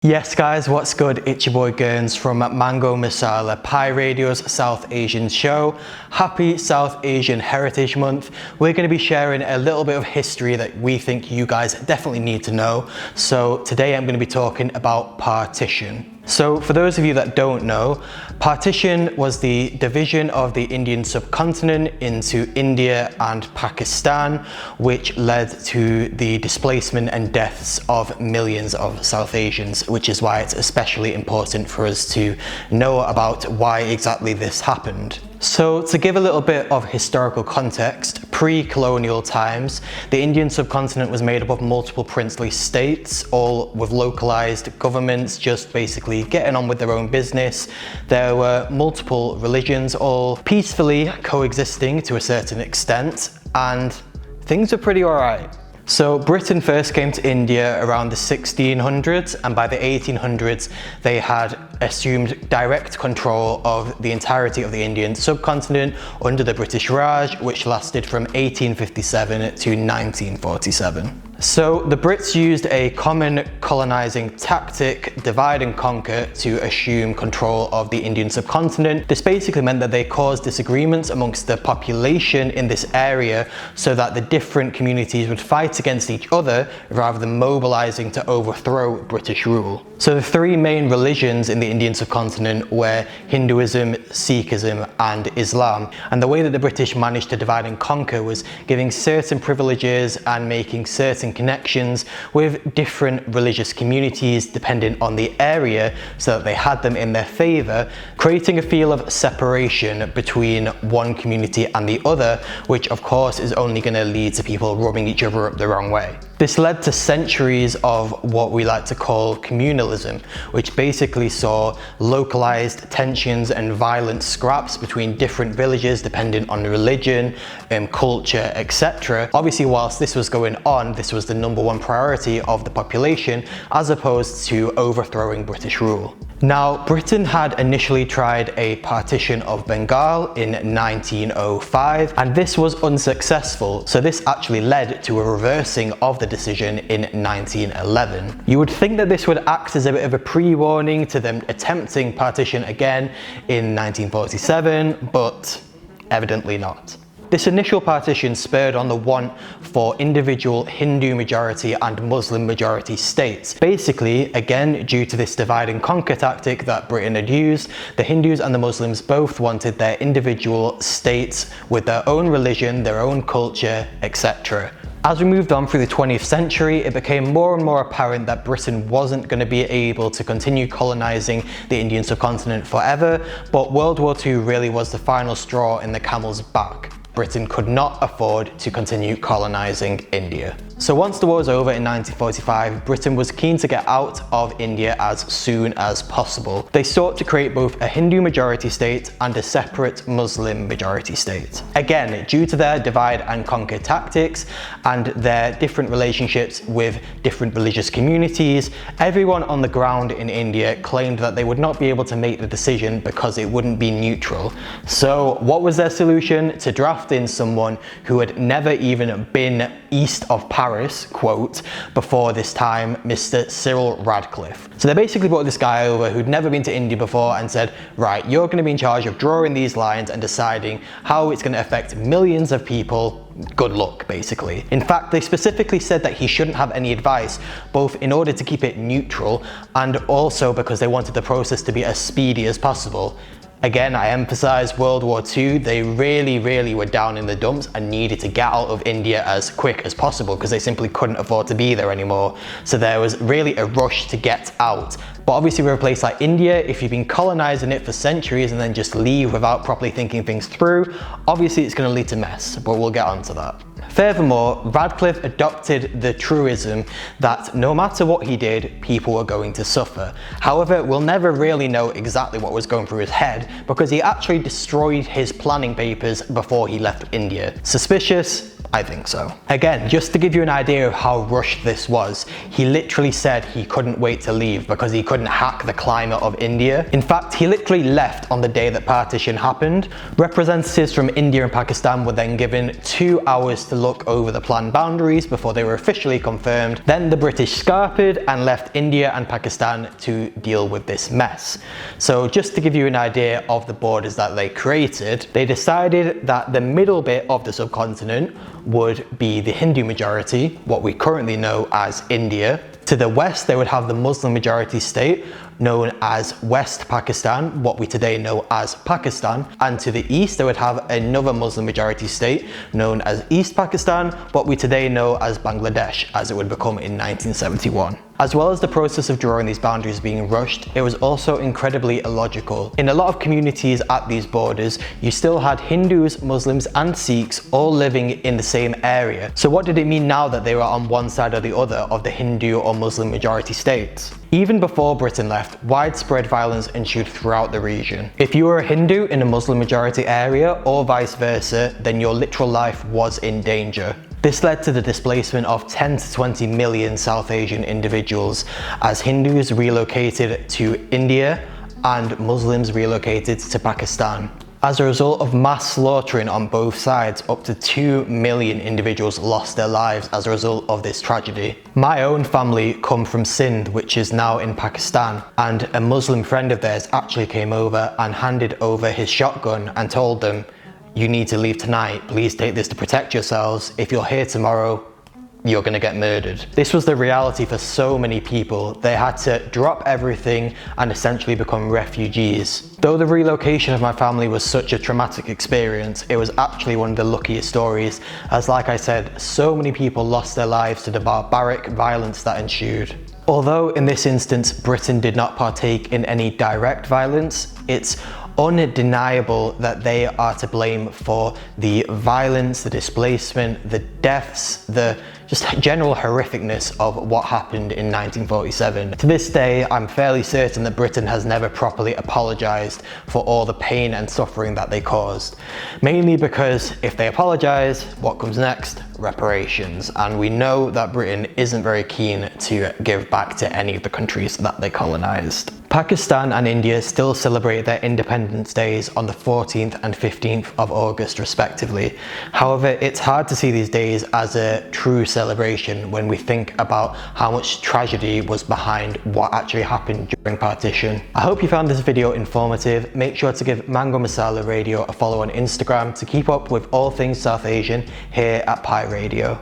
Yes guys, what's good? It's your boy Gerns from Mango Masala, Pi Radio's South Asian show. Happy South Asian Heritage Month. We're going to be sharing a little bit of history that we think you guys definitely need to know. So today I'm going to be talking about partition. So for those of you that don't know, partition was the division of the Indian subcontinent into India and Pakistan, which led to the displacement and deaths of millions of South Asians, which is why it's especially important for us to know about why exactly this happened. So to give a little bit of historical context, pre-colonial times, the Indian subcontinent was made up of multiple princely states, all with localized governments just basically getting on with their own business. There were multiple religions all peacefully coexisting to a certain extent, and things were pretty alright. So Britain first came to India around the 1600s, and by the 1800s they had assumed direct control of the entirety of the Indian subcontinent under the British Raj, which lasted from 1857 to 1947. So the Brits used a common colonizing tactic, divide and conquer, to assume control of the Indian subcontinent. This basically meant that they caused disagreements amongst the population in this area so that the different communities would fight against each other rather than mobilizing to overthrow British rule. So the three main religions in the Indian subcontinent were Hinduism, Sikhism and Islam. And the way that the British managed to divide and conquer was giving certain privileges and making certain connections with different religious communities depending on the area so that they had them in their favour, creating a feel of separation between one community and the other, which of course is only going to lead to people rubbing each other up the wrong way. This led to centuries of what we like to call communalism, which basically saw localized tensions and violent scraps between different villages depending on religion, culture, etc. Obviously, whilst this was going on, this was the number one priority of the population as opposed to overthrowing British rule. Now, Britain had initially tried a partition of Bengal in 1905, and this was unsuccessful, so this actually led to a reversing of the decision in 1911. You would think that this would act as a bit of a pre-warning to them attempting partition again in 1947, but evidently not. This initial partition spurred on the want for individual Hindu majority and Muslim majority states. Basically, again, due to this divide and conquer tactic that Britain had used, the Hindus and the Muslims both wanted their individual states with their own religion, their own culture, etc. As we moved on through the 20th century, it became more and more apparent that Britain wasn't going to be able to continue colonizing the Indian subcontinent forever, but World War II really was the final straw in the camel's back. Britain could not afford to continue colonizing India. So once the war was over in 1945, Britain was keen to get out of India as soon as possible. They sought to create both a Hindu majority state and a separate Muslim majority state. Again, due to their divide and conquer tactics and their different relationships with different religious communities, everyone on the ground in India claimed that they would not be able to make the decision because it wouldn't be neutral. So what was their solution? To draft in someone who had never even been east of Paris, quote, before this time, Mr. Cyril Radcliffe. So they basically brought this guy over who'd never been to India before and said, right, you're going to be in charge of drawing these lines and deciding how it's going to affect millions of people. Good luck, basically. In fact, they specifically said that he shouldn't have any advice, both in order to keep it neutral and also because they wanted the process to be as speedy as possible. Again, I emphasize World War II, they really were down in the dumps and needed to get out of India as quick as possible because they simply couldn't afford to be there anymore. So there was really a rush to get out. But obviously with a place like India, if you've been colonizing it for centuries and then just leave without properly thinking things through, obviously it's going to lead to mess, but we'll get onto that. Furthermore, Radcliffe adopted the truism that no matter what he did, people were going to suffer. However, we'll never really know exactly what was going through his head because he actually destroyed his planning papers before he left India. Suspicious? I think so. Again, just to give you an idea of how rushed this was, he literally said he couldn't wait to leave because he couldn't hack the climate of India. In fact, he literally left on the day that partition happened. Representatives from India and Pakistan were then given 2 hours to look over the planned boundaries before they were officially confirmed. Then the British scarpered and left India and Pakistan to deal with this mess. So just to give you an idea of the borders that they created, they decided that the middle bit of the subcontinent would be the Hindu majority, what we currently know as India. To the west, they would have the Muslim majority state known as West Pakistan, what we today know as Pakistan. And to the east, they would have another Muslim majority state known as East Pakistan, what we today know as Bangladesh, as it would become in 1971. As well as the process of drawing these boundaries being rushed, it was also incredibly illogical. In a lot of communities at these borders, you still had Hindus, Muslims and Sikhs all living in the same area. So what did it mean now that they were on one side or the other of the Hindu or Muslim majority states? Even before Britain left, widespread violence ensued throughout the region. If you were a Hindu in a Muslim majority area or vice versa, then your literal life was in danger. This led to the displacement of 10 to 20 million South Asian individuals as Hindus relocated to India and Muslims relocated to Pakistan. As a result of mass slaughtering on both sides, up to 2 million individuals lost their lives as a result of this tragedy. My own family come from Sindh, which is now in Pakistan, and a Muslim friend of theirs actually came over and handed over his shotgun and told them, "You need to leave tonight, please take this to protect yourselves. If you're here tomorrow, you're gonna get murdered." This was the reality for so many people. They had to drop everything and essentially become refugees. Though the relocation of my family was such a traumatic experience, it was actually one of the luckiest stories, as like I said, so many people lost their lives to the barbaric violence that ensued. Although in this instance, Britain did not partake in any direct violence, it's undeniable that they are to blame for the violence, the displacement, the deaths, the just general horrificness of what happened in 1947. To this day, I'm fairly certain that Britain has never properly apologised for all the pain and suffering that they caused. Mainly because if they apologise, what comes next? Reparations. And we know that Britain isn't very keen to give back to any of the countries that they colonised. Pakistan and India still celebrate their Independence Days on the 14th and 15th of August respectively. However, it's hard to see these days as a true celebration when we think about how much tragedy was behind what actually happened during partition. I hope you found this video informative. Make sure to give Mango Masala Radio a follow on Instagram to keep up with all things South Asian here at Pi Radio.